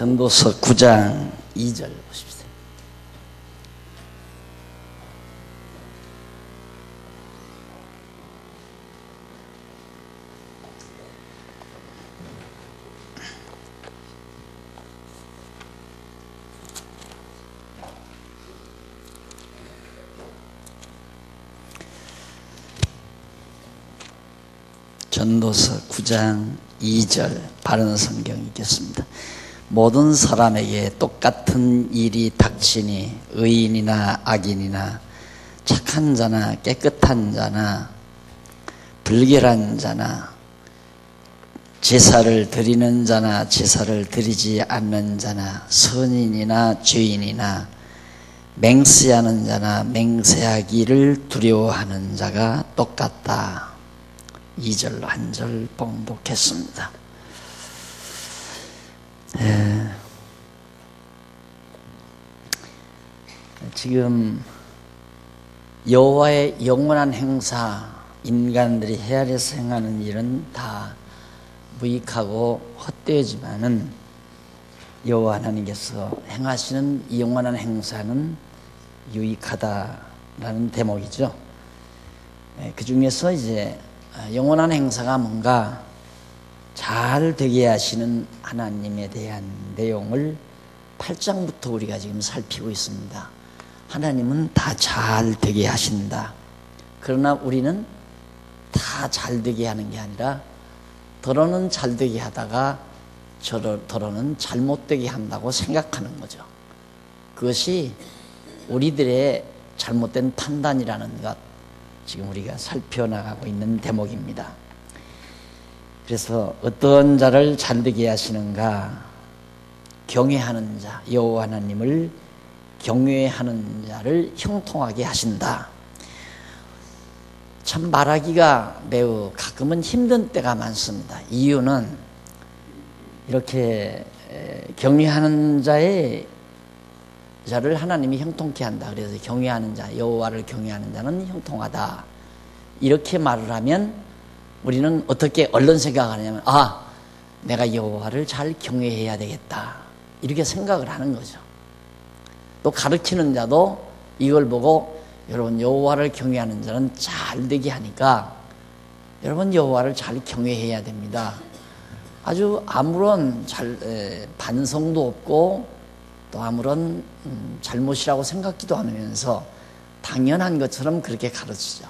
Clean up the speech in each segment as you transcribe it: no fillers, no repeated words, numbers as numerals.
전도서 9장 2절 보십시오. 전도서 9장 2절 바른 성경 읽겠습니다. 모든 사람에게 똑같은 일이 닥치니 의인이나 악인이나 착한 자나 깨끗한 자나 불결한 자나 제사를 드리는 자나 제사를 드리지 않는 자나 선인이나 죄인이나 맹세하는 자나 맹세하기를 두려워하는 자가 똑같다. 2절 한 절 봉독했습니다. 지금 여호와의 영원한 행사, 인간들이 헤아려서 행하는 일은 다 무익하고 헛되지만은 여호와 하나님께서 행하시는 이 영원한 행사는 유익하다라는 대목이죠. 그 중에서 이제 영원한 행사가 뭔가 잘 되게 하시는 하나님에 대한 내용을 8장부터 우리가 지금 살피고 있습니다. 하나님은 다 잘 되게 하신다. 그러나 우리는 다 잘 되게 하는 게 아니라 더러는 잘 되게 하다가 더러는 잘못되게 한다고 생각하는 거죠. 그것이 우리들의 잘못된 판단이라는 것, 지금 우리가 살펴나가고 있는 대목입니다. 그래서 어떤 자를 잘되게 하시는가? 경외하는 자, 여호와 하나님을 경외하는 자를 형통하게 하신다. 참 말하기가 매우 가끔은 힘든 때가 많습니다. 이유는 이렇게 경외하는 자를 하나님이 형통케 한다. 그래서 경외하는 자, 여호와를 경외하는 자는 형통하다. 이렇게 말을 하면 우리는 어떻게 얼른 생각하냐면 내가 여호와를 잘 경외해야 되겠다. 이렇게 생각을 하는 거죠. 또 가르치는 자도 이걸 보고 여러분 여호와를 경외하는 자는 잘 되게 하니까 여러분 여호와를 잘 경외해야 됩니다. 아주 아무런 반성도 없고 또 아무런 잘못이라고 생각지도 않으면서 당연한 것처럼 그렇게 가르치죠.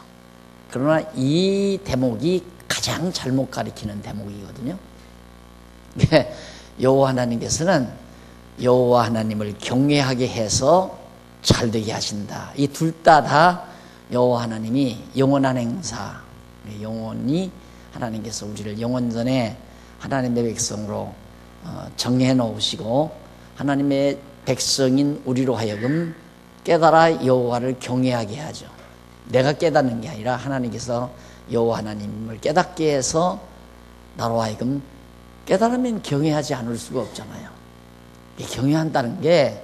그러나 이 대목이 가장 잘못 가리키는 대목이거든요. 여호와 하나님께서는 여호와 하나님을 경외하게 해서 잘되게 하신다. 이 둘 다 여호와 하나님이 영원한 행사, 영원히 하나님께서 우리를 영원전에 하나님의 백성으로 정해 놓으시고 하나님의 백성인 우리로 하여금 깨달아 여호와를 경외하게 하죠. 내가 깨닫는 게 아니라 하나님께서 여호와 하나님을 깨닫게 해서 나로 하여금 깨달으면 경외하지 않을 수가 없잖아요. 경외한다는 게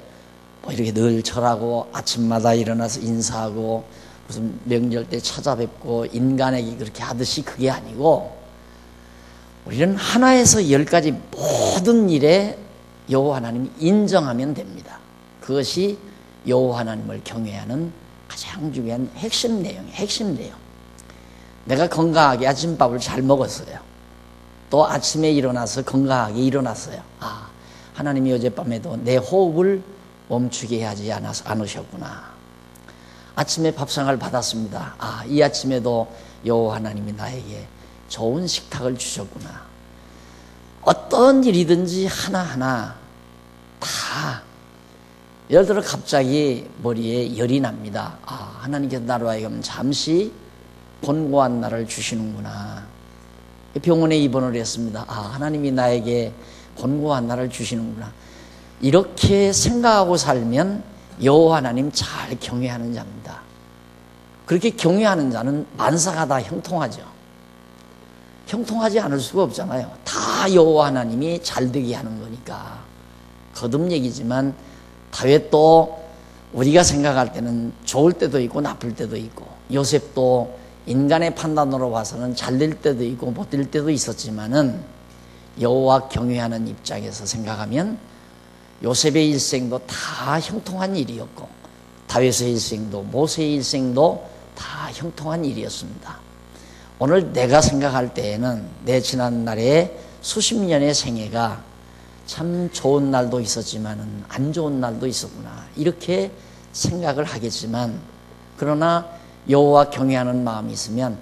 뭐 이렇게 늘 절하고 아침마다 일어나서 인사하고 무슨 명절 때 찾아뵙고 인간에게 그렇게 하듯이 그게 아니고 우리는 하나에서 10가지 모든 일에 여호와 하나님이 인정하면 됩니다. 그것이 여호와 하나님을 경외하는 가장 중요한 핵심 내용이에요. 핵심 내용. 내가 건강하게 아침밥을 잘 먹었어요. 또 아침에 일어나서 건강하게 일어났어요. 하나님이 어젯밤에도 내 호흡을 멈추게 하지 않으셨구나. 아침에 밥상을 받았습니다. 이 아침에도 여호와 하나님이 나에게 좋은 식탁을 주셨구나. 어떤 일이든지 하나하나 다 예를 들어 갑자기 머리에 열이 납니다. 하나님께서 나로 하여금 잠시 권고한 날을 주시는구나. 병원에 입원을 했습니다. 하나님이 나에게 권고한 날을 주시는구나. 이렇게 생각하고 살면 여호와 하나님 잘 경외하는 자입니다. 그렇게 경외하는 자는 만사가 다 형통하죠. 형통하지 않을 수가 없잖아요. 다 여호와 하나님이 잘되게 하는 거니까. 거듭 얘기지만 다윗도 우리가 생각할 때는 좋을 때도 있고 나쁠 때도 있고, 요셉도 인간의 판단으로 봐서는 잘 될 때도 있고 못 될 때도 있었지만은 여호와 경외하는 입장에서 생각하면 요셉의 일생도 다 형통한 일이었고, 다윗의 일생도, 모세의 일생도 다 형통한 일이었습니다. 오늘 내가 생각할 때에는 내 지난날의 수십 년의 생애가 참 좋은 날도 있었지만 안 좋은 날도 있었구나, 이렇게 생각을 하겠지만, 그러나 여호와 경외하는 마음이 있으면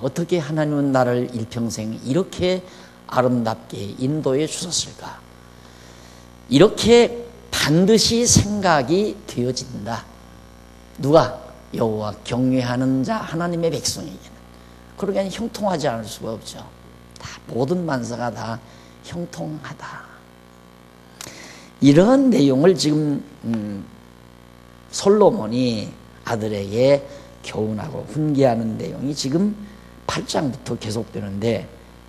어떻게 하나님은 나를 일평생 이렇게 아름답게 인도해 주셨을까, 이렇게 반드시 생각이 되어진다. 누가? 여호와 경외하는 자, 하나님의 백성에게는. 그러기엔 형통하지 않을 수가 없죠. 다 모든 만사가 다 형통하다. 이런 내용을 지금 솔로몬이 아들에게 교훈하고 훈계하는 내용이 지금 8장부터 계속되는데,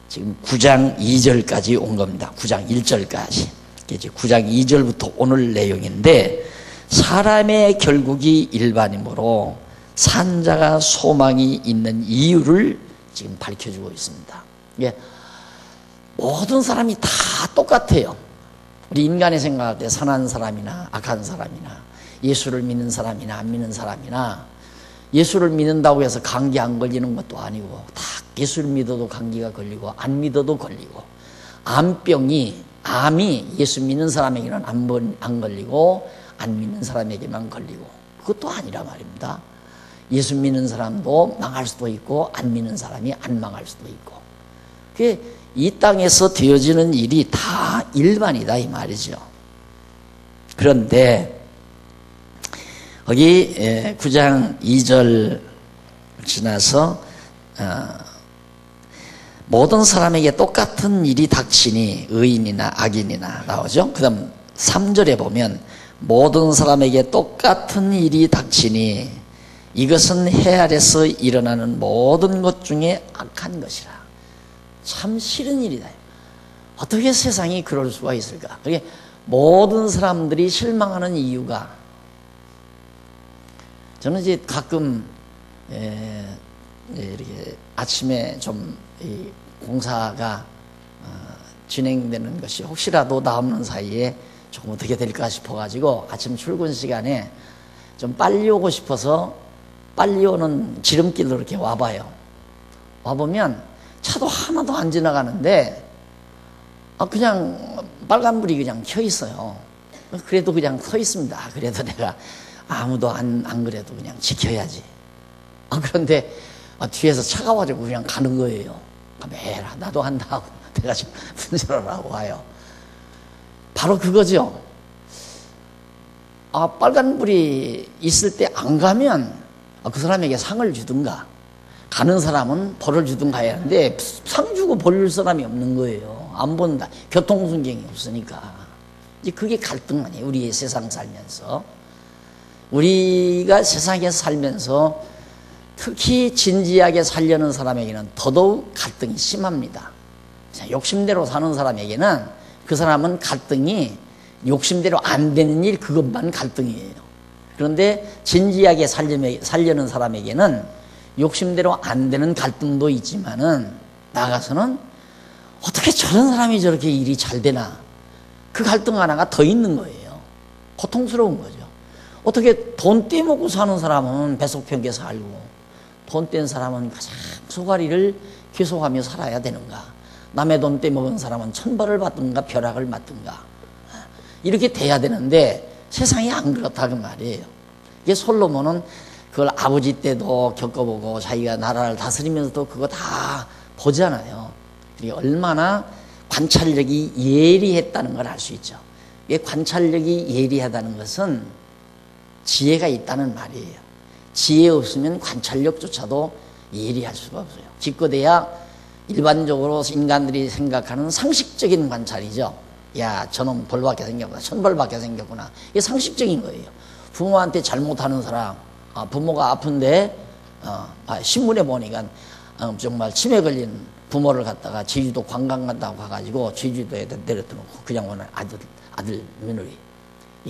지금 9장 2절까지 온 겁니다. 9장 1절까지. 이제 9장 2절부터 오늘 내용인데, 사람의 결국이 일반이므로 산자가 소망이 있는 이유를 지금 밝혀주고 있습니다. 예, 모든 사람이 다 똑같아요. 우리 인간이 생각할 때 선한 사람이나 악한 사람이나, 예수를 믿는 사람이나 안 믿는 사람이나, 예수를 믿는다고 해서 감기 안 걸리는 것도 아니고, 다 예수를 믿어도 감기가 걸리고 안 믿어도 걸리고, 암이 예수 믿는 사람에게는 안 걸리고 안 믿는 사람에게만 걸리고, 그것도 아니라 말입니다. 예수 믿는 사람도 망할 수도 있고 안 믿는 사람이 안 망할 수도 있고, 그게 이 땅에서 되어지는 일이 다 일반이다 이 말이죠. 그런데 거기 9장 2절 지나서 모든 사람에게 똑같은 일이 닥치니, 의인이나 악인이나 나오죠. 그 다음 3절에 보면 모든 사람에게 똑같은 일이 닥치니 이것은 해 아래서 일어나는 모든 것 중에 악한 것이라. 참 싫은 일이다. 어떻게 세상이 그럴 수가 있을까? 그게 모든 사람들이 실망하는 이유가, 저는 이제 가끔 이렇게 아침에 좀 이 공사가 진행되는 것이 혹시라도 나 없는 사이에 조금 어떻게 될까 싶어가지고 아침 출근 시간에 좀 빨리 오고 싶어서 빨리 오는 지름길로 이렇게 와봐요. 와보면 차도 하나도 안 지나가는데 그냥 빨간불이 그냥 켜 있어요. 그래도 그냥 서 있습니다. 그래도 내가 아무도 안 그래도 그냥 지켜야지. 그런데 뒤에서 차가 와가지고 그냥 가는 거예요. 매라 나도 한다 하고 내가 지금 분절을 하고 와요. 바로 그거죠. 빨간불이 있을 때 안 가면 그 사람에게 상을 주든가, 가는 사람은 벌을 주든가 해야 하는데 상 주고 벌 줄 사람이 없는 거예요. 안 본다. 교통순경이 없으니까. 이제 그게 갈등 아니에요. 우리의 세상 살면서. 우리가 세상에 살면서 특히 진지하게 살려는 사람에게는 더더욱 갈등이 심합니다. 욕심대로 사는 사람에게는 그 사람은 갈등이 욕심대로 안 되는 일, 그것만 갈등이에요. 그런데 진지하게 살려는 사람에게는 욕심대로 안 되는 갈등도 있지만은 나가서는 어떻게 저런 사람이 저렇게 일이 잘 되나, 그 갈등 하나가 더 있는 거예요. 고통스러운 거죠. 어떻게 돈 떼먹고 사는 사람은 배속평게 살고 돈 뗀 사람은 가장 소가리를 계속하며 살아야 되는가, 남의 돈 떼먹은 사람은 천벌을 받든가 벼락을 맞든가, 이렇게 돼야 되는데 세상이 안 그렇다 그 말이에요. 이게 솔로몬은 그걸 아버지 때도 겪어보고 자기가 나라를 다스리면서도 그거 다 보잖아요. 얼마나 관찰력이 예리했다는 걸 알 수 있죠. 이게 관찰력이 예리하다는 것은 지혜가 있다는 말이에요. 지혜 없으면 관찰력조차도 예리할 수가 없어요. 기껏해야 일반적으로 인간들이 생각하는 상식적인 관찰이죠. 야, 저놈 벌받게 생겼구나, 천벌받게 생겼구나. 이게 상식적인 거예요. 부모한테 잘못하는 사람, 부모가 아픈데 신문에 보니까 정말 치매 걸린 부모를 갖다가 제주도 관광 간다고 가가지고 제주도에 내려다 놓고 그냥 오는 아들 며느리,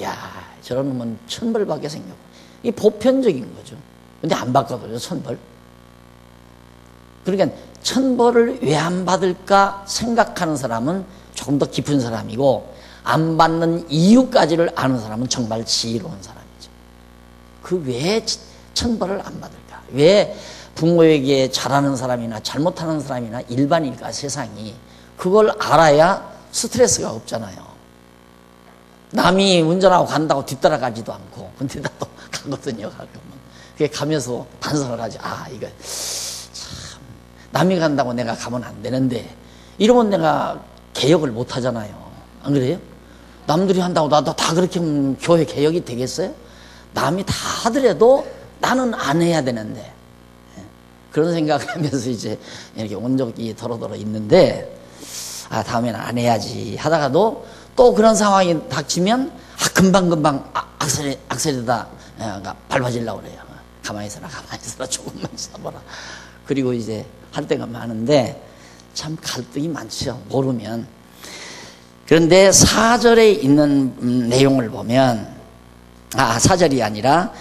야, 저런 놈은 천벌받게 생겼고. 이게 보편적인 거죠. 근데 안 받거든요, 천벌. 그러니까 천벌을 왜 안 받을까 생각하는 사람은 조금 더 깊은 사람이고, 안 받는 이유까지를 아는 사람은 정말 지혜로운 사람이죠. 그 왜 천벌을 안 받을까? 왜 부모에게 잘하는 사람이나 잘못하는 사람이나 일반일까 세상이 그걸 알아야 스트레스가 없잖아요. 남이 운전하고 간다고 뒤따라가지도 않고 근데 나도 가거든요. 가끔은. 그게 가면서 반성을 하죠. 아 이거 참 남이 간다고 내가 가면 안 되는데 이러면 내가 개혁을 못 하잖아요. 안 그래요? 남들이 한다고 나도 다 그렇게 하면 교회 개혁이 되겠어요? 남이 다 하더라도 나는 안 해야 되는데 그런 생각을 하면서 이제 이렇게 온 적이 더러더러 있는데 아 다음에는 안 해야지 하다가도 또 그런 상황이 닥치면 아 금방금방 악셀에다 밟아지려고 그래요. 가만히 있어라 조금만 있어봐라. 그리고 이제 할 때가 많은데 참 갈등이 많죠. 모르면. 그런데 4절에 있는 내용을 보면 4절이 아니라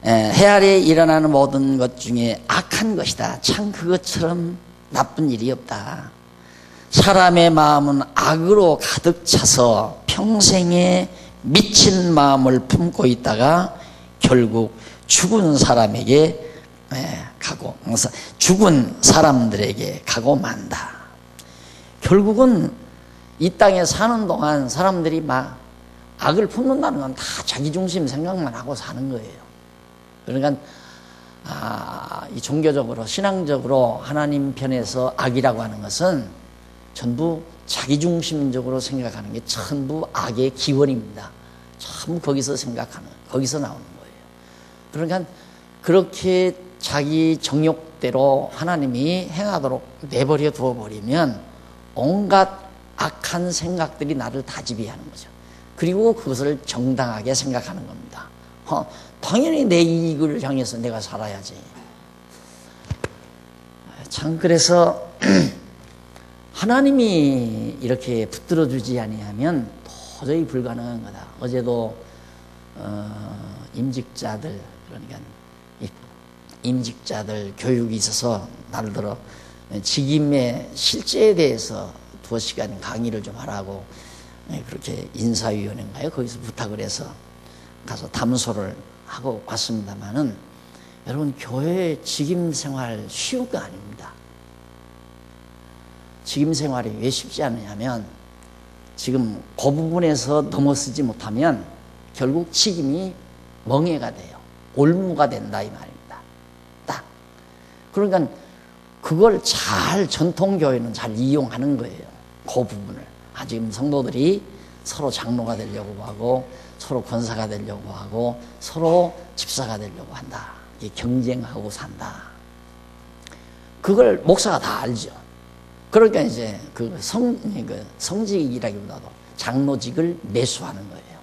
해 아래에 일어나는 모든 것 중에 악한 것이다. 참 그것처럼 나쁜 일이 없다. 사람의 마음은 악으로 가득 차서 평생에 미친 마음을 품고 있다가 결국 죽은 사람에게 가고 죽은 사람들에게 가고 만다. 결국은 이 땅에 사는 동안 사람들이 막 악을 품는다는 건 다 자기중심 생각만 하고 사는 거예요. 그러니까 이 종교적으로 신앙적으로 하나님 편에서 악이라고 하는 것은 전부 자기중심적으로 생각하는 게 전부 악의 기원입니다. 전부 거기서 생각하는 거기서 나오는 거예요. 그러니까 그렇게 자기 정욕대로 하나님이 행하도록 내버려 두어버리면 온갖 악한 생각들이 나를 다 지배하는 거죠. 그리고 그것을 정당하게 생각하는 겁니다. 당연히 내 이익을 향해서 내가 살아야지. 참 그래서 하나님이 이렇게 붙들어 주지 아니하면 도저히 불가능한 거다. 어제도 임직자들 그러니까 임직자들 교육이 있어서 날들어 직임의 실제에 대해서 2시간 강의를 좀 하라고 그렇게 인사위원회인가요? 거기서 부탁을 해서 가서 담소를 하고 왔습니다만은 여러분 교회 직임 생활 쉬운 거 아닙니다. 직임 생활이 왜 쉽지 않느냐면 지금 그 부분에서 넘어서지 못하면 결국 직임이 멍해가 돼요. 올무가 된다 이 말입니다. 딱. 그러니까 그걸 잘 전통교회는 잘 이용하는 거예요. 그 부분을. 지금 성도들이 서로 장로가 되려고 하고 서로 권사가 되려고 하고 서로 집사가 되려고 한다. 경쟁하고 산다. 그걸 목사가 다 알죠. 그러니까 이제 그 성직이라기보다도 장로직을 매수하는 거예요.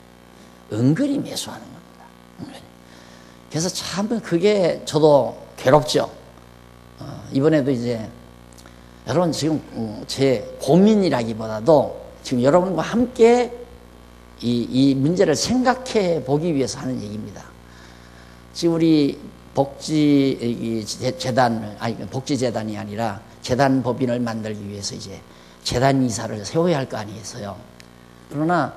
은근히 매수하는 겁니다. 은근히. 그래서 참 그게 저도 괴롭죠. 이번에도 이제 여러분 지금 제 고민이라기보다도 지금 여러분과 함께 이 문제를 생각해 보기 위해서 하는 얘기입니다. 지금 우리 복지재단이 아니라 재단법인을 만들기 위해서 이제 재단이사를 세워야 할 거 아니겠어요. 그러나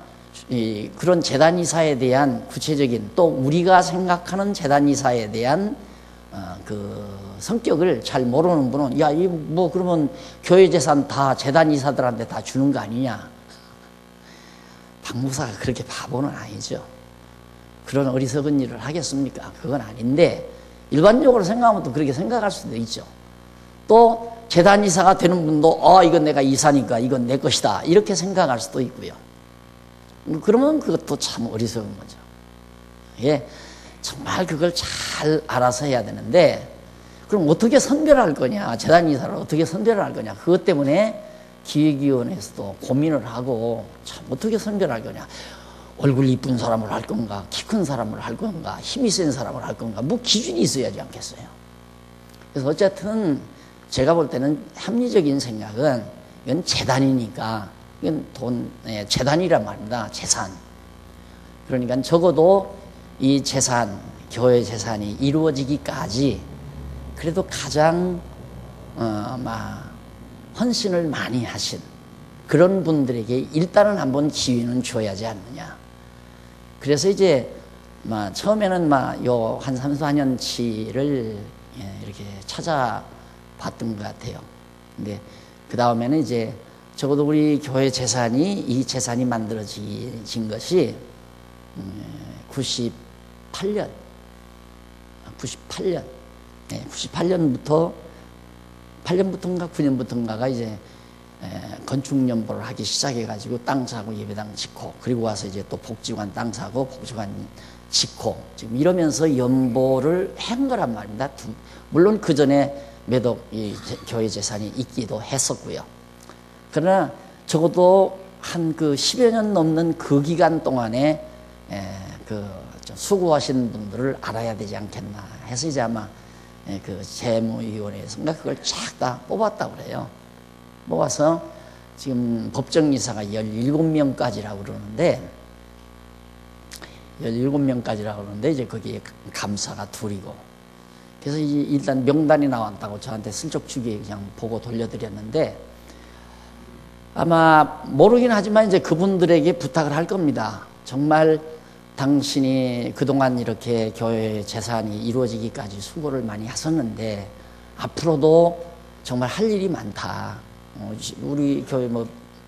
그런 재단이사에 대한 구체적인 또 우리가 생각하는 재단이사에 대한 그 성격을 잘 모르는 분은 야, 이 뭐 그러면 교회 재산 다 재단이사들한테 다 주는 거 아니냐. 박무사가 그렇게 바보는 아니죠. 그런 어리석은 일을 하겠습니까? 그건 아닌데 일반적으로 생각하면 또 그렇게 생각할 수도 있죠. 또 재단이사가 되는 분도 이건 내가 이사니까 이건 내 것이다 이렇게 생각할 수도 있고요. 그러면 그것도 참 어리석은 거죠. 예, 정말 그걸 잘 알아서 해야 되는데 그럼 어떻게 선별할 거냐, 재단이사를 어떻게 선별할 거냐, 그것 때문에 기획위원회에서도 고민을 하고 참 어떻게 선별할 거냐, 얼굴 이쁜 사람을 할 건가, 키 큰 사람을 할 건가, 힘이 센 사람을 할 건가, 뭐 기준이 있어야지 않겠어요. 그래서 어쨌든 제가 볼 때는 합리적인 생각은 이건 재단이니까 이건 재단이란 말입니다. 재산. 그러니까 적어도 이 재산, 교회 재산이 이루어지기까지 그래도 가장 헌신을 많이 하신 그런 분들에게 일단은 한번 기회는 줘야지 않느냐. 그래서 이제 처음에는 요 한 3, 4년치를 이렇게 찾아봤던 것 같아요. 근데 그 다음에는 이제 적어도 우리 교회 이 재산이 만들어진 것이 98년, 8년부터인가 9년부터인가가 이제 건축연보를 하기 시작해가지고 땅 사고 예배당 짓고, 그리고 와서 이제 또 복지관 땅 사고 복지관 짓고, 지금 이러면서 연보를 한 거란 말입니다. 물론 그 전에 매덕 이 교회 재산이 있기도 했었고요. 그러나 적어도 한 10여 년 넘는 그 기간 동안에 수고하신 분들을 알아야 되지 않겠나 해서 이제 아마 그 재무위원회에서인가 그걸 쫙 다 뽑았다고 그래요. 뽑아서 지금 법정이사가 17명까지라고 그러는데, 17명까지라고 그러는데 이제 거기에 감사가 둘이고, 그래서 일단 명단이 나왔다고 저한테 슬쩍 주기에 그냥 보고 돌려드렸는데, 아마 모르긴 하지만 이제 그분들에게 부탁을 할 겁니다. 정말 당신이 그동안 이렇게 교회 재산이 이루어지기까지 수고를 많이 하셨는데 앞으로도 정말 할 일이 많다. 우리 교회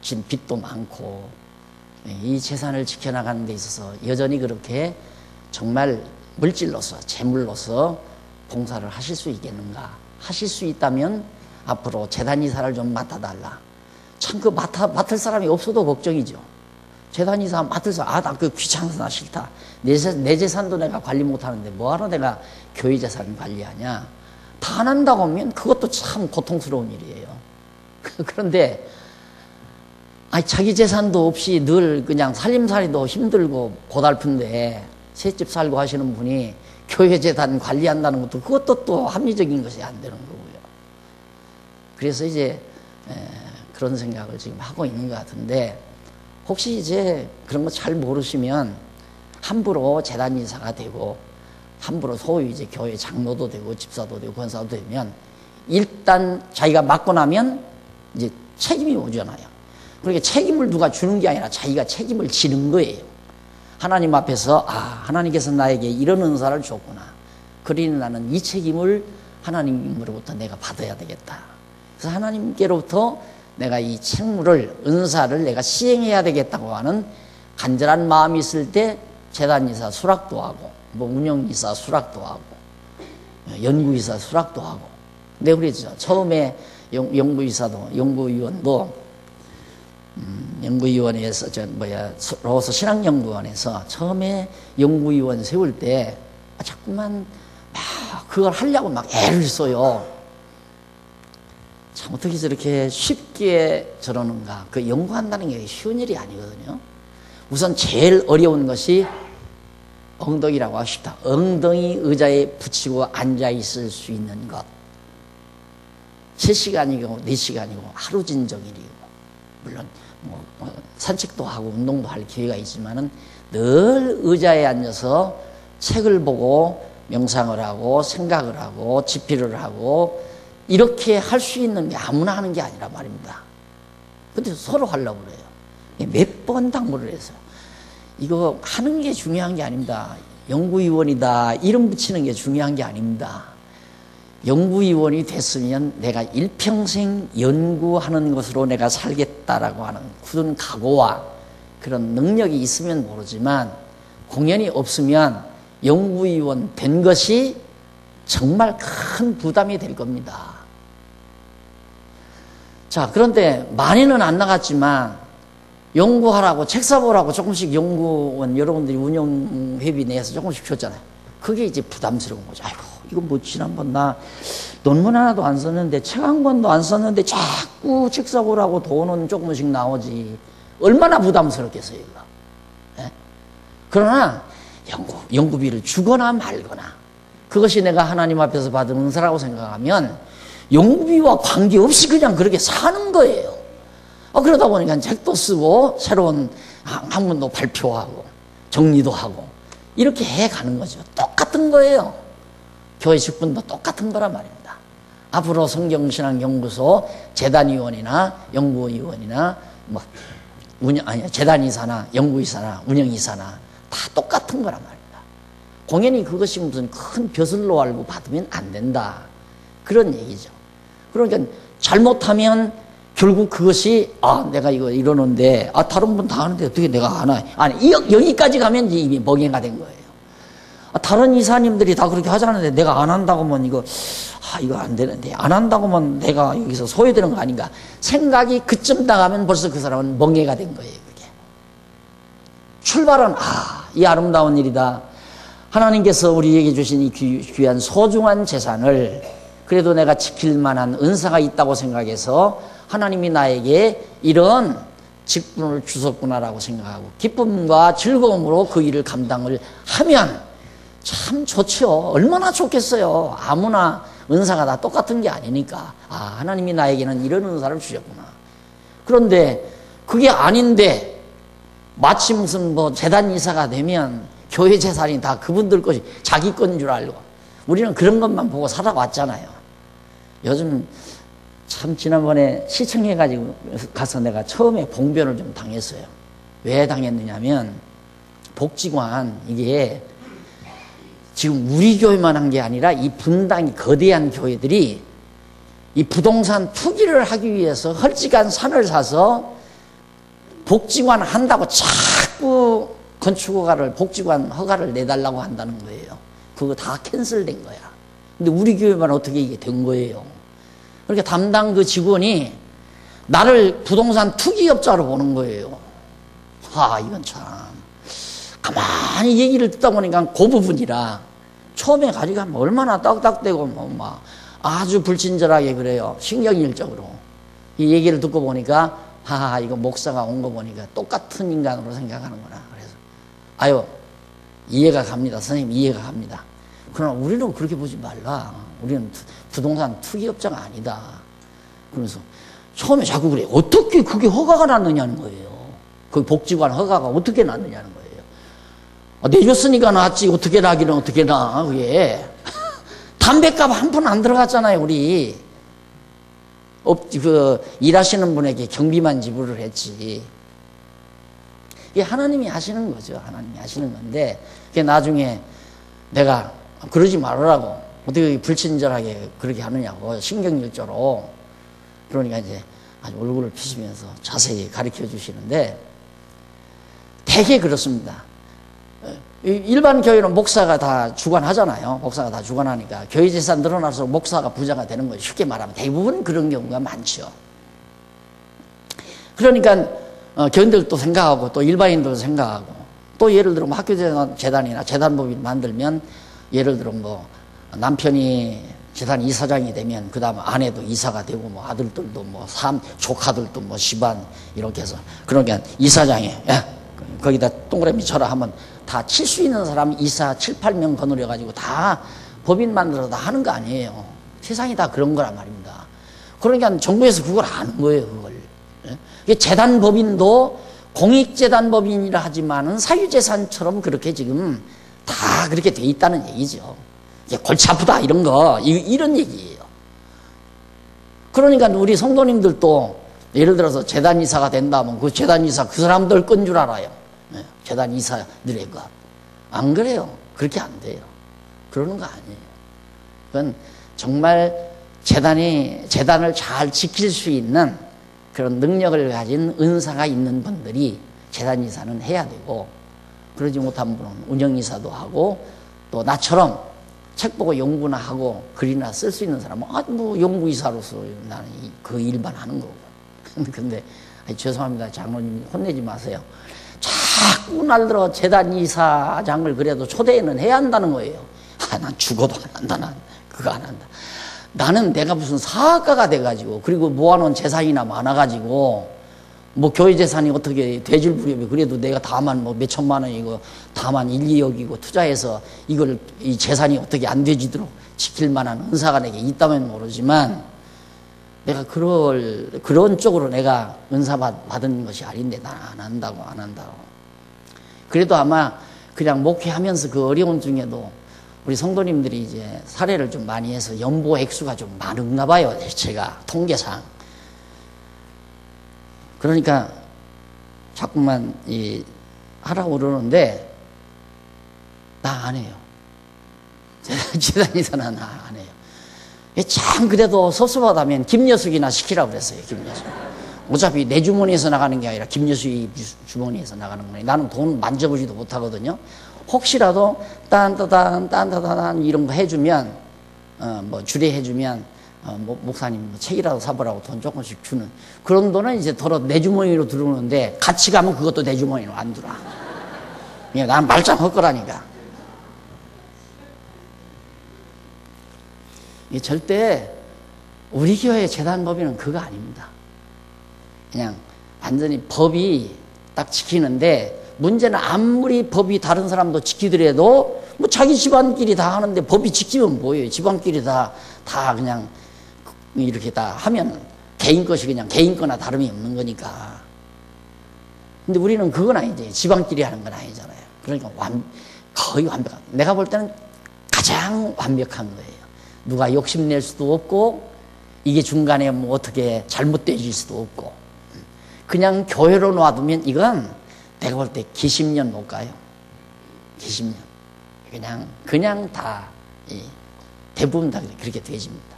진 빚도 많고 이 재산을 지켜나가는 데 있어서 여전히 그렇게 정말 물질로서 재물로서 봉사를 하실 수 있겠는가. 하실 수 있다면 앞으로 재단 이사를 좀 맡아달라. 참 맡을 사람이 없어도 걱정이죠. 재단 이사 맡을 사람, 나 그 귀찮아서 나 싫다. 내 재산도 내가 관리 못하는데 뭐하러 내가 교회 재산 관리하냐. 다 안 한다고 하면 그것도 참 고통스러운 일이에요. 그런데 자기 재산도 없이 늘 그냥 살림살이도 힘들고 고달픈데 셋집 살고 하시는 분이 교회 재단 관리한다는 것도 그것도 또 합리적인 것이 안 되는 거고요. 그래서 이제 그런 생각을 지금 하고 있는 것 같은데, 혹시 이제 그런 거 잘 모르시면 함부로 재단 이사가 되고 함부로 소위 이제 교회 장로도 되고 집사도 되고 권사도 되면 일단 자기가 맡고 나면 이제 책임이 오잖아요. 그러니까 책임을 누가 주는 게 아니라 자기가 책임을 지는 거예요. 하나님 앞에서 하나님께서 나에게 이런 은사를 줬구나. 그러니 나는 이 책임을 하나님으로부터 내가 받아야 되겠다. 그래서 하나님께로부터 내가 이 책무를, 은사를 내가 시행해야 되겠다고 하는 간절한 마음이 있을 때 재단이사 수락도 하고, 운영이사 수락도 하고, 연구이사 수락도 하고. 근데 그랬죠. 처음에 연구위원도 연구위원회에서 로서 신학연구원에서 처음에 연구위원 세울 때 자꾸만 그걸 하려고 애를 써요. 참 어떻게 저렇게 쉽게 저러는가. 그 연구한다는 게 쉬운 일이 아니거든요. 우선 제일 어려운 것이 엉덩이라고 하십시다. 엉덩이 의자에 붙이고 앉아 있을 수 있는 것. 3시간이고 4시간이고 하루 진정일이고, 물론 산책도 하고 운동도 할 기회가 있지만은 늘 의자에 앉아서 책을 보고 명상을 하고 생각을 하고 집필을 하고 이렇게 할 수 있는 게 아무나 하는 게 아니라 말입니다. 근데 서로 하려고 그래요. 몇 번 당부를 해서 이거 하는 게 중요한 게 아닙니다. 연구위원이다 이름 붙이는 게 중요한 게 아닙니다. 연구위원이 됐으면 내가 일평생 연구하는 것으로 내가 살겠다라고 하는 굳은 각오와 그런 능력이 있으면 모르지만 공연이 없으면 연구위원 된 것이 정말 큰 부담이 될 겁니다. 자, 그런데 많이는 안 나갔지만 연구하라고 책 사보라고 조금씩 연구원 여러분들이 운영회비 내서 조금씩 줬잖아요. 그게 이제 부담스러운 거죠. 아이고 이거 지난번 나 논문 하나도 안 썼는데 책 한 권도 안 썼는데 자꾸 책 사보라고 돈은 조금씩 나오지. 얼마나 부담스럽겠어요 이거. 네? 그러나 연구비를 주거나 말거나 그것이 내가 하나님 앞에서 받은 은사라고 생각하면 연구비와 관계없이 그냥 그렇게 사는 거예요. 그러다 보니까 책도 쓰고 새로운 학문도 발표하고 정리도 하고 이렇게 해가는 거죠. 똑같은 거예요. 교회 직분도 똑같은 거란 말입니다. 앞으로 성경신학연구소 재단위원이나 연구위원이나 뭐 재단이사나 연구이사나 운영이사나 다 똑같은 거란 말입니다. 공연히 그것이 무슨 큰 벼슬로 알고 받으면 안 된다. 그런 얘기죠. 그러니까 잘못하면 결국 그것이 내가 이거 이러는데 다른 분 다 하는데 어떻게 내가 안 해? 아니 여기까지 가면 이미 멍해가 된 거예요. 다른 이사님들이 다 그렇게 하자는데 내가 안 한다고 하면 이거 안 되는데 안 한다고 하면 내가 여기서 소외되는 거 아닌가 생각이 그쯤 나가면 벌써 그 사람은 멍해가 된 거예요. 그게 출발은 이 아름다운 일이다. 하나님께서 우리에게 주신 이 귀한 소중한 재산을 그래도 내가 지킬 만한 은사가 있다고 생각해서 하나님이 나에게 이런 직분을 주셨구나라고 생각하고 기쁨과 즐거움으로 그 일을 감당을 하면 참 좋죠. 얼마나 좋겠어요. 아무나 은사가 다 똑같은 게 아니니까 하나님이 나에게는 이런 은사를 주셨구나. 그런데 그게 아닌데 마치 무슨 재단 이사가 되면 교회 재산이 다 그분들 것이 자기 건인 줄 알고 우리는 그런 것만 보고 살아왔잖아요. 요즘 참 지난번에 시청해가지고 가서 내가 처음에 봉변을 좀 당했어요. 왜 당했느냐면 복지관 이게 지금 우리 교회만 한 게 아니라 이 분당이 거대한 교회들이 이 부동산 투기를 하기 위해서 헐찍한 산을 사서 복지관 한다고 자꾸 건축허가를 복지관 허가를 내달라고 한다는 거예요. 그거 다 캔슬된 거야. 근데 우리 교회만 어떻게 이게 된 거예요. 그러니까 담당 그 직원이 나를 부동산 투기업자로 보는 거예요. 이건 참 가만히 얘기를 듣다 보니까 그 부분이라 처음에 가져가면 얼마나 딱딱대고 막 아주 불친절하게 그래요. 신경일적으로 이 얘기를 듣고 보니까 이거 목사가 온 거 보니까 똑같은 인간으로 생각하는구나. 그래서 이해가 갑니다. 선생님 이해가 갑니다. 그러나 우리는 그렇게 보지 말라. 우리는 부동산 투기업자가 아니다. 그래서 처음에 자꾸 그래. 어떻게 그게 허가가 났느냐는 거예요. 그 복지관 허가가 어떻게 났느냐는 거예요. 내줬으니까 났지 어떻게 나기는 어떻게 나 그게. 담배값 한 푼 안 들어갔잖아요. 우리 일하시는 분에게 경비만 지불을 했지. 이게 하나님이 하시는 거죠. 하나님이 하시는 건데 그게 나중에 내가 그러지 말으라고 어떻게 불친절하게 그렇게 하느냐고 신경질적으로 그러니까 이제 아주 얼굴을 피시면서 자세히 가르쳐 주시는데 되게 그렇습니다. 일반 교회는 목사가 다 주관하잖아요. 목사가 다 주관하니까 교회 재산 늘어날수록 목사가 부자가 되는 거죠. 쉽게 말하면 대부분 그런 경우가 많죠. 그러니까 교인들도 생각하고 또 일반인들도 생각하고 또 예를 들어 학교 재단이나 재단법인 만들면 예를 들어 남편이 재단 이사장이 되면 그 다음 아내도 이사가 되고 아들들도 조카들도 집안 이렇게 해서 그러니까 이사장에 거기다 동그라미 쳐라 하면 다 칠 수 있는 사람 이사 7, 8명 거느려 가지고 다 법인 만들어서 다 하는 거 아니에요. 세상이 다 그런 거란 말입니다. 그러니까 정부에서 그걸 아는 거예요. 그걸. 재단 법인도 공익재단 법인이라 하지만은 사유재산처럼 그렇게 지금 다 그렇게 돼 있다는 얘기죠. 골치 아프다 이런 거 이런 얘기예요. 그러니까 우리 성도님들도 예를 들어서 재단 이사가 된다면 그 재단 이사 그 사람들 건 줄 알아요. 재단 이사들의 것. 안 그래요. 그렇게 안 돼요. 그러는 거 아니에요. 그건 정말 재단을 잘 지킬 수 있는 그런 능력을 가진 은사가 있는 분들이 재단 이사는 해야 되고 그러지 못한 분은 운영 이사도 하고 또 나처럼 책 보고 연구나 하고 글이나 쓸 수 있는 사람은 연구 이사로서 나는 그 일만 하는 거고. 근데 죄송합니다. 장로님 혼내지 마세요. 자꾸 날들어 재단 이사장을 그래도 초대는 해야 한다는 거예요. 난 죽어도 안 한다. 난 그거 안 한다. 나는 내가 무슨 사학가가 돼가지고 그리고 모아놓은 재산이나 많아가지고 교회 재산이 어떻게 돼줄 부려면 그래도 내가 다만 몇 천만 원이고 다만 1, 2억이고 투자해서 이 재산이 어떻게 안 되지도록 지킬 만한 은사가 내게 있다면 모르지만 내가 그런 쪽으로 내가 은사 받은 것이 아닌데 난 안 한다고. 그래도 아마 그냥 목회하면서 그 어려운 중에도 우리 성도님들이 이제 사례를 좀 많이 해서 연보 액수가 좀 많은가 봐요. 제가 통계상. 그러니까 자꾸만 하라고 그러는데 나 안 해요. 재단에서는 안 해요. 참 그래도 섭섭하다면 김여숙이나 시키라고 그랬어요. 김여숙. 어차피 내 주머니에서 나가는 게 아니라 김여숙이 주머니에서 나가는 거니 나는 돈 만져보지도 못하거든요. 혹시라도 딴따단 이런 거 해주면 뭐 주례해주면 목사님 책이라도 사보라고 돈 조금씩 주는 그런 돈은 이제 더러 내 주머니로 들어오는데 같이 가면 그것도 내 주머니로 안 들어와. 난 말짱 할 거라니까. 절대 우리 교회 재단법인은 그거 아닙니다. 그냥 완전히 법이 딱 지키는데 문제는 아무리 법이 다른 사람도 지키더라도 뭐 자기 집안끼리 다 하는데 법이 지키면 뭐예요? 집안끼리 다 그냥 이렇게 다 하면 개인 것이 그냥 개인 거나 다름이 없는 거니까. 근데 우리는 그건 아니지. 집안끼리 하는 건 아니잖아요. 그러니까 거의 완벽한. 내가 볼 때는 가장 완벽한 거예요. 누가 욕심낼 수도 없고 이게 중간에 뭐 어떻게 잘못되질 수도 없고 그냥 교회로 놔두면 이건 내가 볼 때 기십년 못 가요. 기십년. 그냥 다 대부분 다 그렇게 되집니다.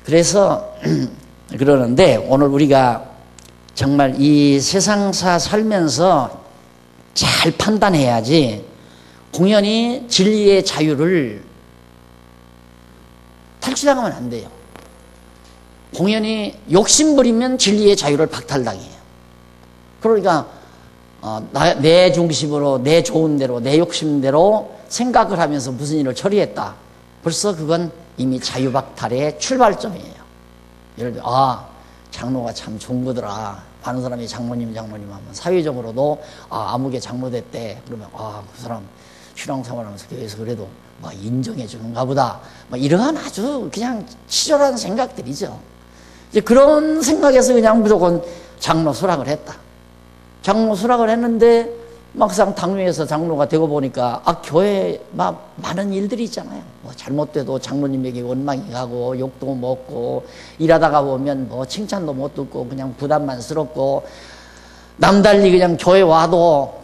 그래서 그러는데 오늘 우리가 정말 이 세상사 살면서 잘 판단해야지 공연히 진리의 자유를 탈취당하면 안 돼요. 공연히 욕심부리면 진리의 자유를 박탈당해요. 그러니까 내 중심으로 내 좋은 대로 내 욕심대로 생각을 하면서 무슨 일을 처리했다. 벌써 그건 이미 자유박탈의 출발점이에요. 예를 들어 장로가 참 좋은 거더라. 많은 사람이 장모님 하면 사회적으로도 아무개 장로 됐대. 그러면 그 사람 신앙생활하면서 교회에서 그래도 인정해 주는가 보다. 이러한 아주 그냥 치졸한 생각들이죠. 이제 그런 생각에서 그냥 무조건 장로 수락을 했다. 장로 수락을 했는데 막상 당회에서 장로가 되고 보니까 교회에 많은 일들이 있잖아요. 잘못돼도 장로님에게 원망이 가고 욕도 먹고 일하다가 보면 칭찬도 못 듣고 그냥 부담만스럽고 남달리 그냥 교회 와도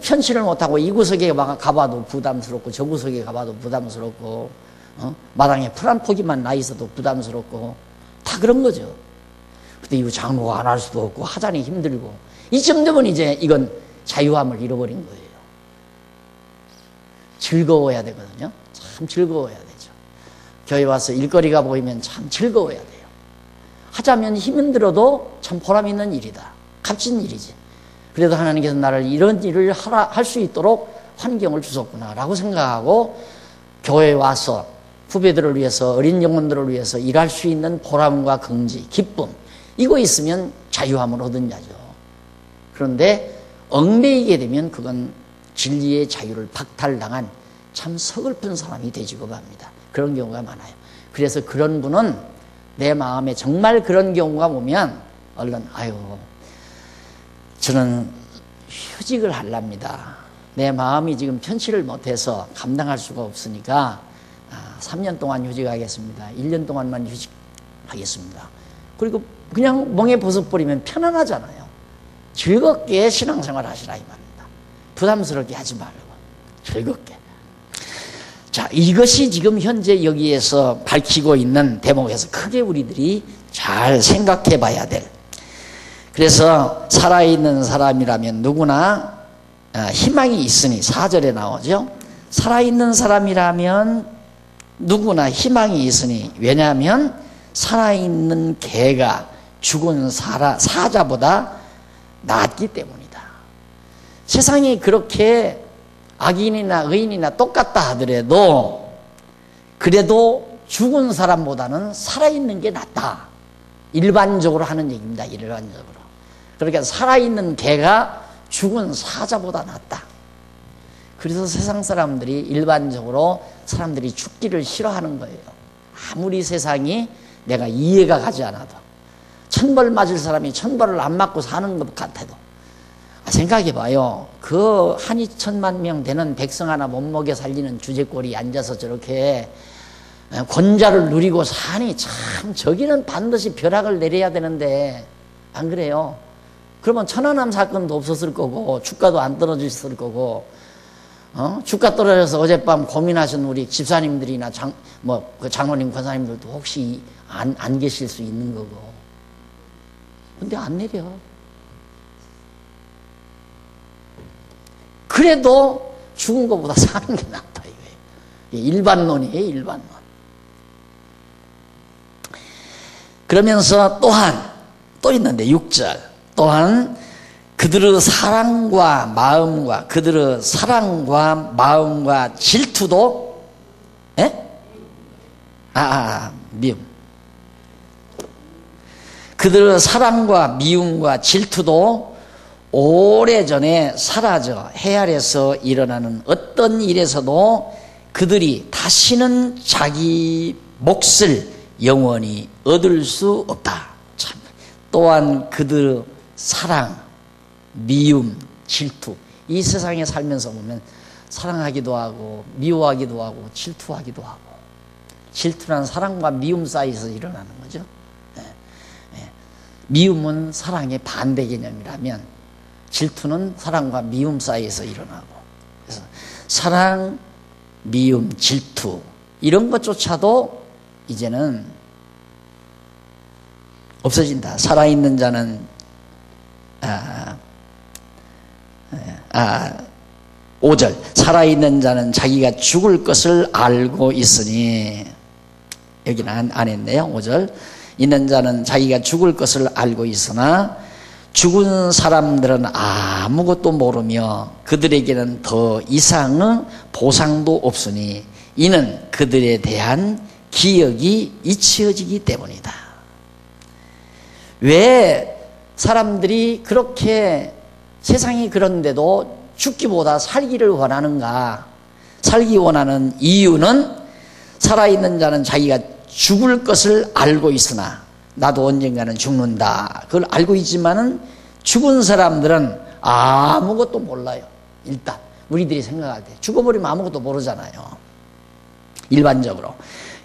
편신을 못하고 이 구석에 가봐도 부담스럽고 저 구석에 가봐도 부담스럽고 마당에 풀 한 포기만 나 있어도 부담스럽고 다 그런 거죠. 근데 이거 장로가 안 할 수도 없고 하자니 힘들고 이쯤 되면 이제 이건 자유함을 잃어버린 거예요. 즐거워야 되거든요. 참 즐거워야 되죠. 교회 와서 일거리가 보이면 참 즐거워야 돼요. 하자면 힘이 들어도 참 보람 있는 일이다. 값진 일이지. 그래도 하나님께서 나를 이런 일을 할 수 있도록 환경을 주셨구나 라고 생각하고 교회에 와서 후배들을 위해서 어린 영혼들을 위해서 일할 수 있는 보람과 긍지, 기쁨 이거 있으면 자유함을 얻느냐죠. 그런데 얽매이게 되면 그건 진리의 자유를 박탈당한 참 서글픈 사람이 되지고 맙니다. 그런 경우가 많아요. 그래서 그런 분은 내 마음에 정말 그런 경우가 오면 얼른 저는 휴직을 하랍니다. 내 마음이 지금 편치를 못해서 감당할 수가 없으니까 3년 동안 휴직하겠습니다. 1년 동안만 휴직하겠습니다. 그리고 그냥 멍에 벗어버리면 편안하잖아요. 즐겁게 신앙생활 하시라 이 말입니다. 부담스럽게 하지 말고 즐겁게. 자, 이것이 지금 현재 여기에서 밝히고 있는 대목에서 크게 우리들이 잘 생각해 봐야 될. 그래서 살아있는 사람이라면 누구나 희망이 있으니 4절에 나오죠. 살아있는 사람이라면 누구나 희망이 있으니 왜냐하면 살아있는 개가 죽은 사자보다 낫기 때문이다. 세상이 그렇게 악인이나 의인이나 똑같다 하더라도 그래도 죽은 사람보다는 살아있는 게 낫다. 일반적으로 하는 얘기입니다. 일반적으로. 그러니까 살아있는 개가 죽은 사자보다 낫다. 그래서 세상 사람들이 일반적으로 사람들이 죽기를 싫어하는 거예요. 아무리 세상이 내가 이해가 가지 않아도 천벌 맞을 사람이 천벌을 안 맞고 사는 것 같아도 생각해봐요. 그 한 2천만 명 되는 백성 하나 못 먹여 살리는 주제꼴이 앉아서 저렇게 권자를 누리고 사니 참 저기는 반드시 벼락을 내려야 되는데 안 그래요? 그러면 천안함 사건도 없었을 거고 주가도 안 떨어졌을 거고 주가 떨어져서 어젯밤 고민하신 우리 집사님들이나 그 장로님 권사님들도 혹시 안 계실 수 있는 거고. 근데 안 내려. 그래도 죽은 것보다 사는 게 낫다 이거예요. 일반론이에요, 일반론. 그러면서 또한 또 있는데 6절 또한 그들의 사랑과 마음과 질투도 미움. 그들의 사랑과 미움과 질투도 오래전에 사라져 해 아래서 일어나는 어떤 일에서도 그들이 다시는 자기 몫을 영원히 얻을 수 없다. 참. 또한 그들의 사랑, 미움, 질투. 이 세상에 살면서 보면 사랑하기도 하고 미워하기도 하고 질투하기도 하고. 질투란 사랑과 미움 사이에서 일어나는 거죠. 미움은 사랑의 반대 개념이라면 질투는 사랑과 미움 사이에서 일어나고. 그래서 사랑, 미움, 질투 이런 것조차도 이제는 없어진다. 살아있는 자는 5절 살아있는 자는 자기가 죽을 것을 알고 있으니, 여기는 안 했네요. 5절 있는 자는 자기가 죽을 것을 알고 있으나 죽은 사람들은 아무것도 모르며 그들에게는 더 이상의 보상도 없으니 이는 그들에 대한 기억이 잊혀지기 때문이다. 왜 사람들이 그렇게 세상이 그런데도 죽기보다 살기를 원하는가? 살기 원하는 이유는 살아있는 자는 자기가 죽을 것을 알고 있으나, 나도 언젠가는 죽는다. 그걸 알고 있지만은 죽은 사람들은 아무것도 몰라요. 일단 우리들이 생각할 때 죽어버리면 아무것도 모르잖아요. 일반적으로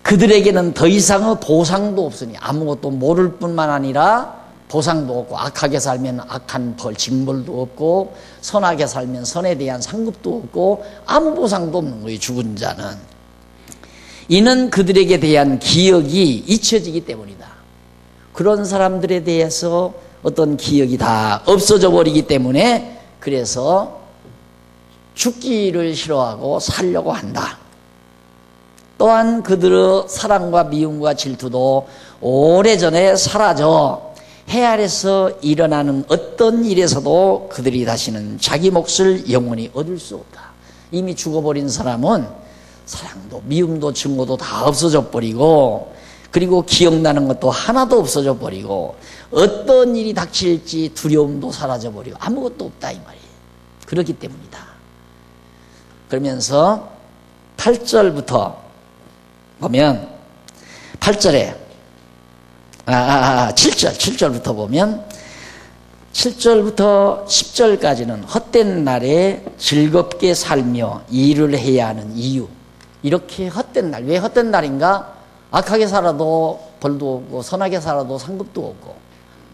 그들에게는 더 이상의 보상도 없으니, 아무것도 모를 뿐만 아니라 보상도 없고, 악하게 살면 악한 벌, 징벌도 없고, 선하게 살면 선에 대한 상급도 없고, 아무 보상도 없는 거예요. 죽은 자는. 이는 그들에게 대한 기억이 잊혀지기 때문이다. 그런 사람들에 대해서 어떤 기억이 다 없어져 버리기 때문에, 그래서 죽기를 싫어하고 살려고 한다. 또한 그들의 사랑과 미움과 질투도 오래전에 사라져 해 아래서 일어나는 어떤 일에서도 그들이 다시는 자기 몫을 영원히 얻을 수 없다. 이미 죽어버린 사람은 사랑도 미움도 증오도 다 없어져 버리고, 그리고 기억나는 것도 하나도 없어져 버리고, 어떤 일이 닥칠지 두려움도 사라져 버리고 아무것도 없다 이 말이에요. 그렇기 때문이다. 그러면서 8절부터 보면 8절에 7절부터 보면 7절부터 10절까지는 헛된 날에 즐겁게 살며 일을 해야 하는 이유. 이렇게 헛된 날, 왜 헛된 날인가? 악하게 살아도 벌도 없고 선하게 살아도 상급도 없고,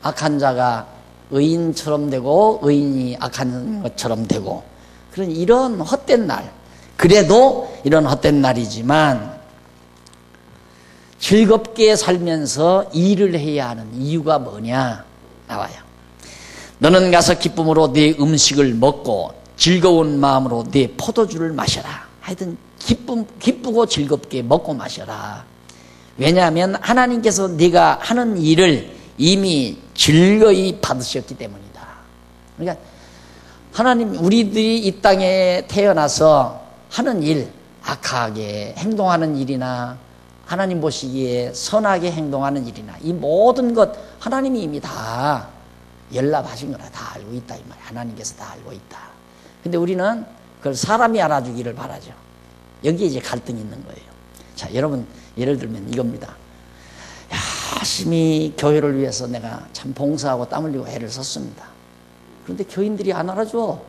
악한 자가 의인처럼 되고 의인이 악한 것처럼 되고, 그런 이런 헛된 날. 그래도 이런 헛된 날이지만 즐겁게 살면서 일을 해야 하는 이유가 뭐냐 나와요. 너는 가서 기쁨으로 네 음식을 먹고 즐거운 마음으로 네 포도주를 마셔라. 하여튼 기쁘고 즐겁게 먹고 마셔라. 왜냐하면 하나님께서 네가 하는 일을 이미 즐거이 받으셨기 때문이다. 그러니까 하나님, 우리들이 이 땅에 태어나서 하는 일, 악하게 행동하는 일이나 하나님 보시기에 선하게 행동하는 일이나, 이 모든 것 하나님이 이미 다 연락하신 거라 다 알고 있다 이 말이야. 하나님께서 다 알고 있다. 근데 우리는 그걸 사람이 알아주기를 바라죠. 여기에 이제 갈등이 있는 거예요. 자, 여러분 예를 들면 이겁니다. 열심히 교회를 위해서 내가 참 봉사하고 땀 흘리고 애를 썼습니다. 그런데 교인들이 안 알아줘.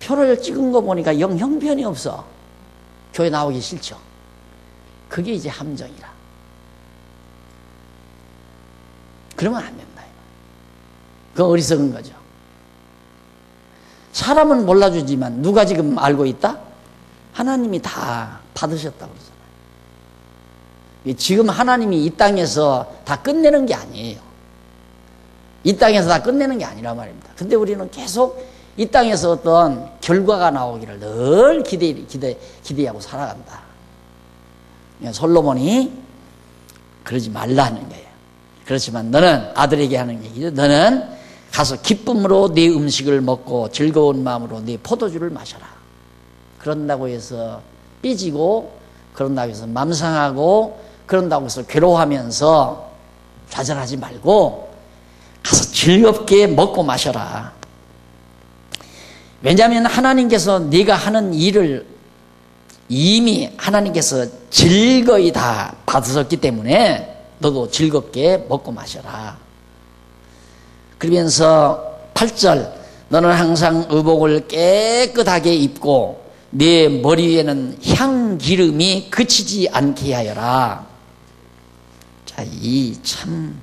표를 찍은 거 보니까 영 형편이 없어. 교회 나오기 싫죠. 그게 이제 함정이라. 그러면 안 된다. 그건 어리석은 거죠. 사람은 몰라주지만 누가 지금 알고 있다? 하나님이 다 받으셨다고 그러잖아요. 지금 하나님이 이 땅에서 다 끝내는 게 아니에요. 이 땅에서 다 끝내는 게 아니란 말입니다. 근데 우리는 계속 이 땅에서 어떤 결과가 나오기를 늘 기대하고 살아간다. 솔로몬이 그러지 말라는 거예요. 그렇지만 너는, 아들에게 하는 얘기죠. 너는 가서 기쁨으로 네 음식을 먹고 즐거운 마음으로 네 포도주를 마셔라. 그런다고 해서 삐지고, 그런다고 해서 맘상하고, 그런다고 해서 괴로워하면서 좌절하지 말고 가서 즐겁게 먹고 마셔라. 왜냐하면 하나님께서 네가 하는 일을 이미 하나님께서 즐거이 다 받으셨기 때문에 너도 즐겁게 먹고 마셔라. 그러면서 8절, 너는 항상 의복을 깨끗하게 입고 네 머리 위에는 향기름이 그치지 않게 하여라. 자, 이 참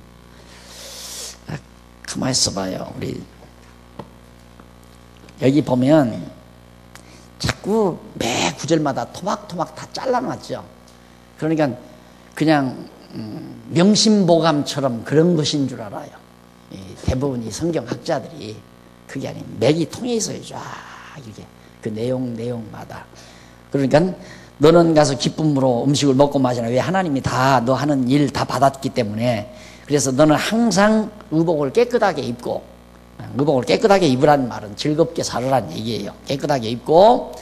가만히 있어봐요. 우리 여기 보면 자꾸 매 구절마다 토막토막 다 잘라놨죠. 그러니까 그냥 명심보감처럼 그런 것인 줄 알아요. 대부분 이 성경학자들이. 그게 아니에요. 맥이 통해 있어요. 쫙 이렇게 그 내용마다. 그러니까 너는 가서 기쁨으로 음식을 먹고 마시라. 왜? 하나님이 다 너 하는 일 다 받았기 때문에. 그래서 너는 항상 의복을 깨끗하게 입고, 의복을 깨끗하게 입으라는 말은 즐겁게 살으라는 얘기예요. 깨끗하게 입고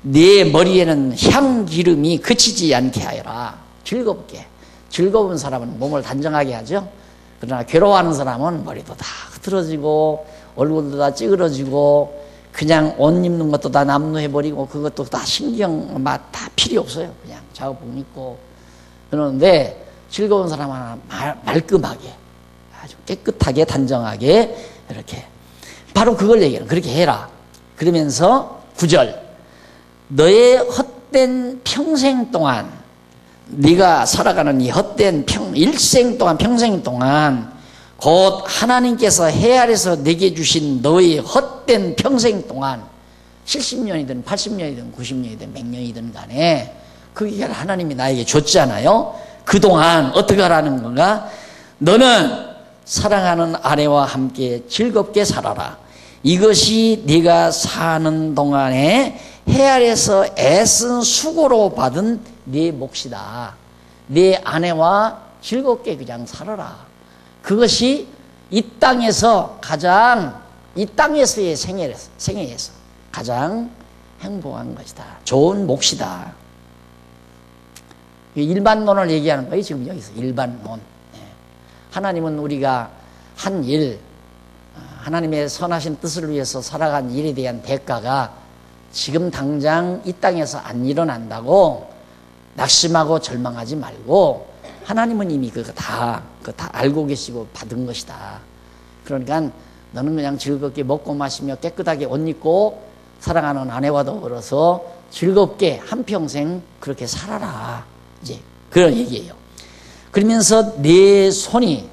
네 머리에는 향기름이 그치지 않게 하여라. 즐겁게. 즐거운 사람은 몸을 단정하게 하죠. 그러나 괴로워하는 사람은 머리도 다 흐트러지고 얼굴도 다 찌그러지고 그냥 옷 입는 것도 다 남루해버리고 그것도 다 신경 다 필요 없어요. 그냥 작업복 입고 그러는데 즐거운 사람은 말끔하게 아주 깨끗하게 단정하게 이렇게 바로 그걸 얘기해요. 그렇게 해라. 그러면서 9절, 너의 헛된 평생 동안, 네가 살아가는 이 헛된 일생 동안, 평생 동안 곧 하나님께서 해 아래서 내게 주신 너의 헛된 평생 동안 70년이든 80년이든 90년이든 100년이든 간에 그 기회를 하나님이 나에게 줬잖아요. 그동안 어떻게 하라는 건가? 너는 사랑하는 아내와 함께 즐겁게 살아라. 이것이 네가 사는 동안에 해 아래서 애쓴 수고로 받은 네 몫이다. 네 아내와 즐겁게 그냥 살아라. 그것이 이 땅에서 이 땅에서의 생애에서 가장 행복한 것이다. 좋은 몫이다. 일반론을 얘기하는 거예요. 지금 여기서 일반론. 하나님은 우리가 한 일, 하나님의 선하신 뜻을 위해서 살아간 일에 대한 대가가 지금 당장 이 땅에서 안 일어난다고 낙심하고 절망하지 말고 하나님은 이미 그거 다 알고 계시고 받은 것이다. 그러니까 너는 그냥 즐겁게 먹고 마시며 깨끗하게 옷 입고 사랑하는 아내와 더불어서 즐겁게 한평생 그렇게 살아라. 이제 그런 얘기예요. 그러면서 내 손이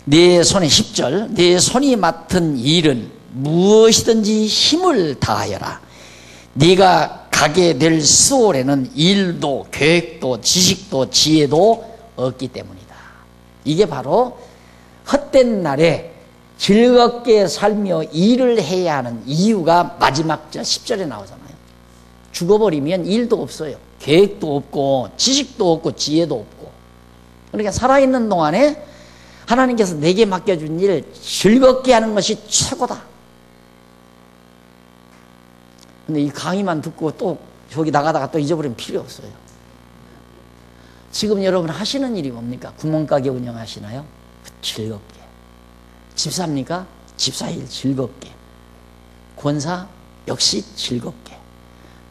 10절, 내 손이 맡은 일은 무엇이든지 힘을 다하여라. 네가 가게 될 수월에는 일도 계획도 지식도 지혜도 없기 때문이다. 이게 바로 헛된 날에 즐겁게 살며 일을 해야 하는 이유가 마지막 10절에 나오잖아요. 죽어버리면 일도 없어요. 계획도 없고 지식도 없고 지혜도 없고. 그러니까 살아있는 동안에 하나님께서 내게 맡겨준 일 즐겁게 하는 것이 최고다. 근데 이 강의만 듣고 또 저기 나가다가 또 잊어버리면 필요 없어요. 지금 여러분 하시는 일이 뭡니까? 구멍가게 운영하시나요? 즐겁게. 집사입니까? 집사일 즐겁게. 권사? 역시 즐겁게.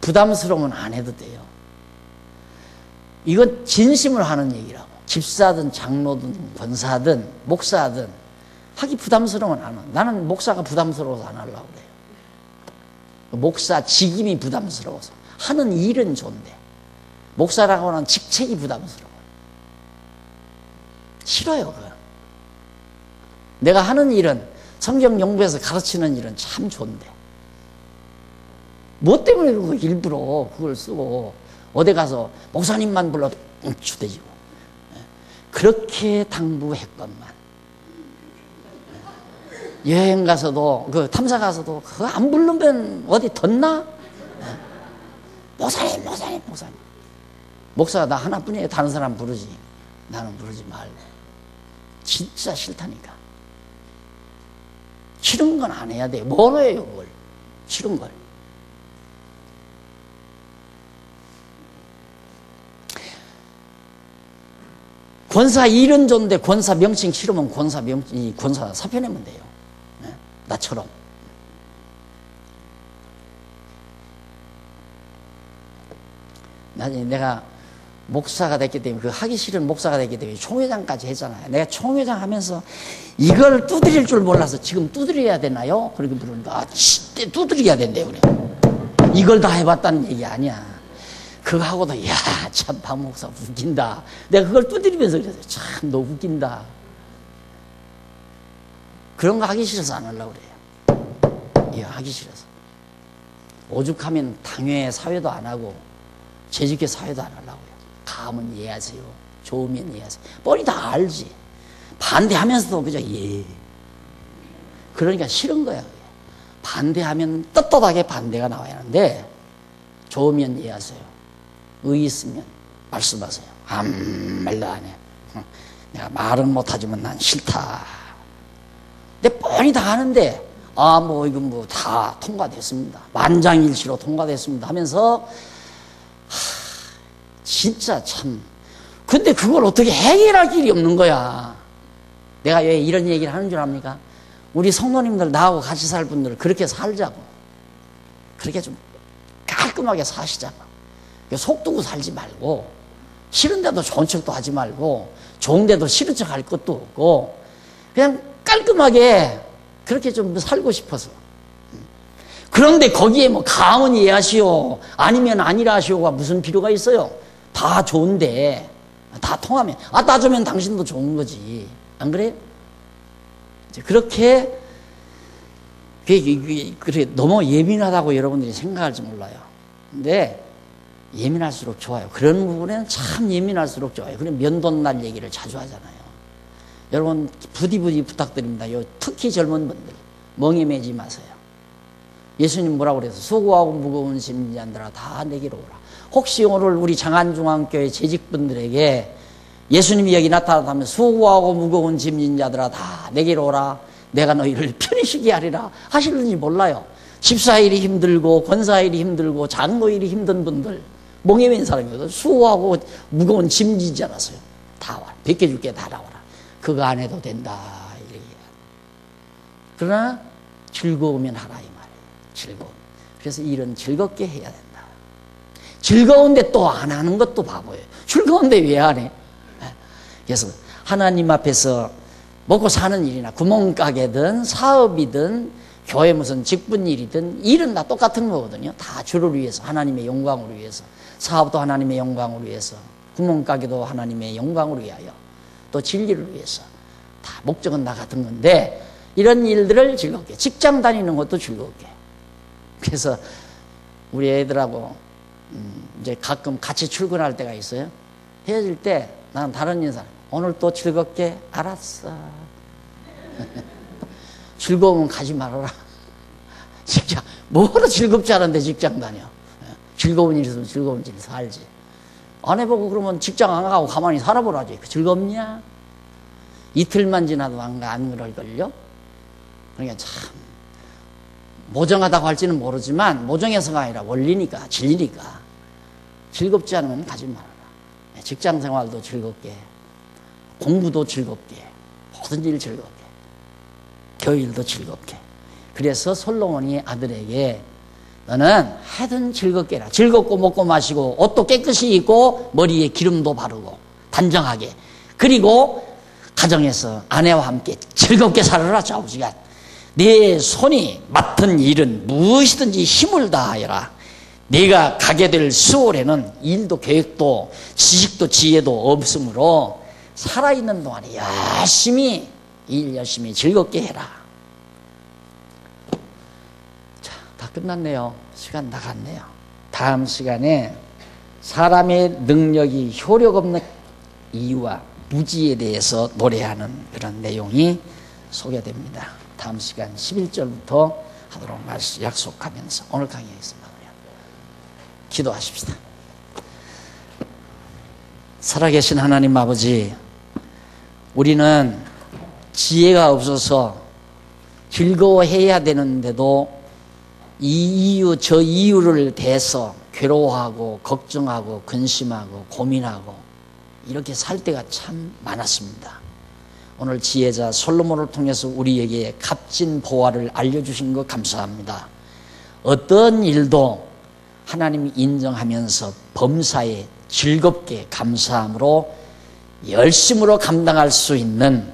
부담스러우면 안 해도 돼요. 이건 진심을 하는 얘기라고. 집사든 장로든 권사든 목사든 하기 부담스러우면 안 해. 나는 목사가 부담스러워서 안 하려고 그래요. 목사 직임이 부담스러워서. 하는 일은 좋은데 목사라고 하는 직책이 부담스러워요. 싫어요. 그거. 내가 하는 일은 성경 연구해서 가르치는 일은 참 좋은데 뭐 때문에 그거 일부러 그걸 쓰고 어디 가서 목사님만 불러도 주대지고 그렇게 당부했건만 여행 가서도 그 탐사 가서도 그거 안 부르면 어디 덧나? 목사님 목사가 나 하나뿐이에요. 다른 사람 부르지 나는 부르지 말고. 진짜 싫다니까. 싫은 건 안 해야 돼. 뭐로 해요 그걸 싫은 걸. 권사 일은 좋은데 권사 명칭 싫으면 권사 사표내면 돼요. 네? 나처럼. 나중에 내가 목사가 됐기 때문에 그 하기 싫은 목사가 됐기 때문에 총회장까지 했잖아요. 내가 총회장 하면서 이걸 두드릴 줄 몰라서 지금 두드려야 되나요? 그렇게 부르니까 진짜 두드려야 된대요. 그래. 이걸 다 해봤다는 얘기 아니야. 그거 하고도 야 참 박 목사 웃긴다. 내가 그걸 두드리면서 그랬어요. 참 너 웃긴다. 그런 거 하기 싫어서 안 하려고 그래요. 예, 하기 싫어서. 오죽하면 당회 사회도 안 하고 재직회 사회도 안 하려고요. 가면 이해하세요. 좋으면 이해하세요. 뻔히 다 알지. 반대하면서도 그저 예. 그러니까 싫은 거야. 반대하면 떳떳하게 반대가 나와야 하는데 좋으면 이해하세요. 의 있으면 말씀하세요. 아무 말도 안 해. 내가 말은 못하지만 난 싫다. 근데 뻔히 다 하는데 이건 뭐 다 통과됐습니다. 만장일치로 통과됐습니다 하면서 진짜 참. 근데 그걸 어떻게 해결할 길이 없는 거야. 내가 왜 이런 얘기를 하는 줄 압니까? 우리 성도님들 나하고 같이 살 분들 그렇게 살자고. 그렇게 좀 깔끔하게 사시자고. 속 두고 살지 말고 싫은데도 좋은 척도 하지 말고 좋은데도 싫은 척 할 것도 없고 그냥 깔끔하게 그렇게 좀 살고 싶어서. 그런데 거기에 뭐 가은 이해하시오 아니면 아니라 하시오가 무슨 필요가 있어요? 다 좋은데 다 통하면 따주면 당신도 좋은 거지. 안 그래요? 그렇게 그래 너무 예민하다고 여러분들이 생각할지 몰라요. 근데 예민할수록 좋아요. 그런 부분에는 참 예민할수록 좋아요. 그래 면도날 얘기를 자주 하잖아요. 여러분 부디 부탁드립니다. 특히 젊은 분들 멍에 매지 마세요. 예수님 뭐라고 그래서 수고하고 무거운 짐자들아 다 내게로 오라. 혹시 오늘 우리 장안중앙교회 재직분들에게 예수님이 여기 나타나면 수고하고 무거운 짐진 자들아 다 내게로 오라. 내가 너희를 편히 쉬게 하리라 하실는지 몰라요. 집사일이 힘들고 권사일이 힘들고 장로일이 힘든 분들 멍에 맨 사람이거든. 수고하고 무거운 짐지지 않았어요. 다 와라. 벗겨줄게 다 나와라. 그거 안 해도 된다. 이렇게. 그러나 즐거우면 하라 이 말이에요. 즐거움. 그래서 일은 즐겁게 해야 된다. 즐거운데 또 안 하는 것도 바보예요. 즐거운데 왜 안 해? 그래서 하나님 앞에서 먹고 사는 일이나 구멍가게든 사업이든 교회 무슨 직분일이든 일은 다 똑같은 거거든요. 다 주를 위해서 하나님의 영광을 위해서 사업도 하나님의 영광을 위해서 구멍가게도 하나님의 영광을 위하여 또 진리를 위해서 다 목적은 다 같은 건데 이런 일들을 즐겁게 직장 다니는 것도 즐겁게. 그래서 우리 애들하고 이제 가끔 같이 출근할 때가 있어요. 헤어질 때 난 다른 인사 오늘 또 즐겁게 알았어. 즐거우면 가지 말아라. 직장 뭐로 즐겁지 않은데 직장 다녀. 즐거운 일 있으면 즐거운 일 살지. 안 해보고 그러면 직장 안 가고 가만히 살아보라지. 즐겁냐? 이틀만 지나도 안 그럴걸요? 그러니까 참 모정하다고 할지는 모르지만 모정해서가 아니라 원리니까 진리니까 즐겁지 않으면 가지 말아라. 직장 생활도 즐겁게 공부도 즐겁게 모든 일 즐겁게 교일도 즐겁게. 그래서 솔로몬이 아들에게 너는 하여튼 즐겁게 해라. 즐겁고 먹고 마시고 옷도 깨끗이 입고 머리에 기름도 바르고 단정하게. 그리고 가정에서 아내와 함께 즐겁게 살아라. 좌우지간 네 손이 맡은 일은 무엇이든지 힘을 다하여라. 네가 가게 될 수월에는 일도 계획도 지식도 지혜도 없으므로 살아있는 동안에 열심히 일 열심히 즐겁게 해라. 자, 다 끝났네요. 시간 다 갔네요. 다음 시간에 사람의 능력이 효력 없는 이유와 무지에 대해서 노래하는 그런 내용이 소개됩니다. 다음 시간 11절부터 하도록 약속하면서 오늘 강의하겠습니다. 기도하십시다. 살아계신 하나님 아버지, 우리는 지혜가 없어서 즐거워해야 되는데도 이 이유 저 이유를 대서 괴로워하고 걱정하고 근심하고 고민하고 이렇게 살 때가 참 많았습니다. 오늘 지혜자 솔로몬을 통해서 우리에게 값진 보화를 알려주신 것 감사합니다. 어떤 일도 하나님이 인정하면서 범사에 즐겁게 감사함으로 열심으로 감당할 수 있는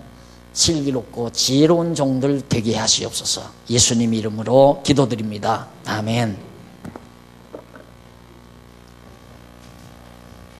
슬기롭고 지혜로운 종들 되게 하시옵소서. 예수님 이름으로 기도드립니다. 아멘.